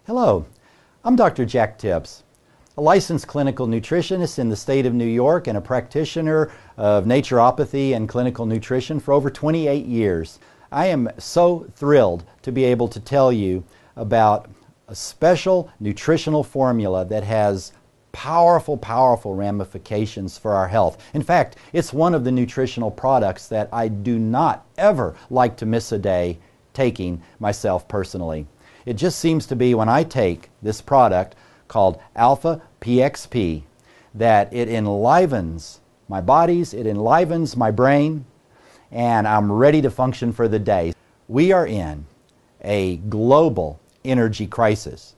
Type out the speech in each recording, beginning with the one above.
Hello, I'm Dr. Jack Tips, a licensed clinical nutritionist in the state of New York and a practitioner of naturopathy and clinical nutrition for over 28 years. I am so thrilled to be able to tell you about a special nutritional formula that has powerful ramifications for our health. In fact, it's one of the nutritional products that I do not ever like to miss a day taking myself personally. It just seems to be when I take this product called Alpha PXP that it enlivens my bodies, it enlivens my brain, and I'm ready to function for the day. We are in a global energy crisis.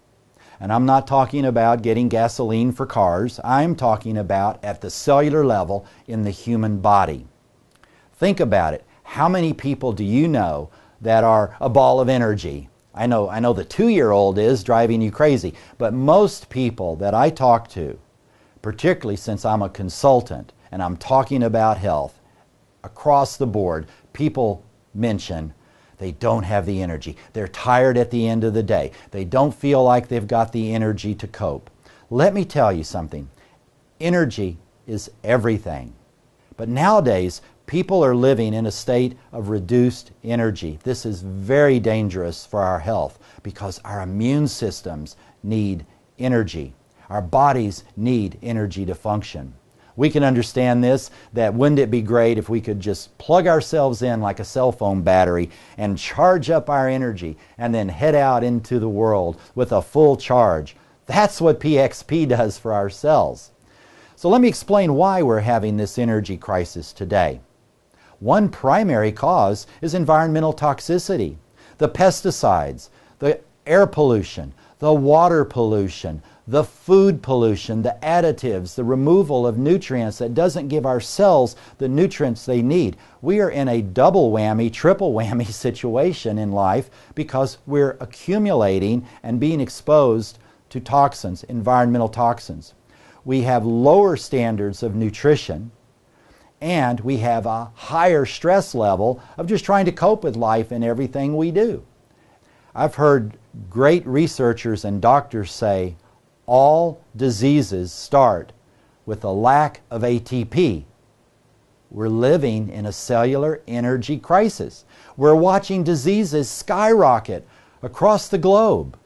And I'm not talking about getting gasoline for cars. I'm talking about at the cellular level in the human body. Think about it. How many people do you know that are a ball of energy? I know the 2-year-old is driving you crazy, but most people that I talk to, particularly since I'm a consultant and I'm talking about health, across the board, people mention they don't have the energy. They're tired at the end of the day. They don't feel like they've got the energy to cope. Let me tell you something. Energy is everything. But nowadays, people are living in a state of reduced energy. This is very dangerous for our health because our immune systems need energy. Our bodies need energy to function. We can understand this, that wouldn't it be great if we could just plug ourselves in like a cell phone battery and charge up our energy and then head out into the world with a full charge. That's what PXP does for our cells. So let me explain why we're having this energy crisis today. One primary cause is environmental toxicity. The pesticides, the air pollution, the water pollution, the food pollution, the additives, the removal of nutrients that doesn't give our cells the nutrients they need. We are in a double whammy, triple whammy situation in life because we're accumulating and being exposed to toxins, environmental toxins. We have lower standards of nutrition, and we have a higher stress level of just trying to cope with life and everything we do. I've heard great researchers and doctors say all diseases start with a lack of ATP. We're living in a cellular energy crisis. We're watching diseases skyrocket across the globe.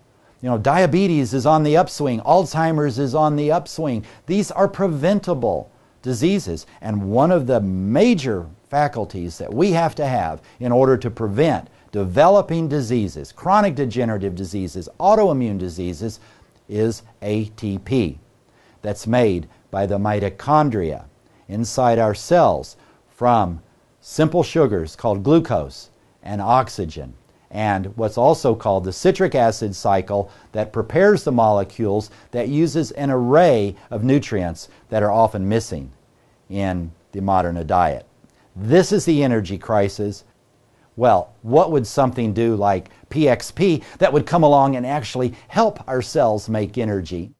You know, diabetes is on the upswing, Alzheimer's is on the upswing. These are preventable diseases, and one of the major faculties that we have to have in order to prevent developing diseases, chronic degenerative diseases, autoimmune diseases, is ATP that's made by the mitochondria inside our cells from simple sugars called glucose and oxygen, and what's also called the citric acid cycle that prepares the molecules that uses an array of nutrients that are often missing in the modern diet. This is the energy crisis. Well, what would something do like PXP that would come along and actually help our cells make energy?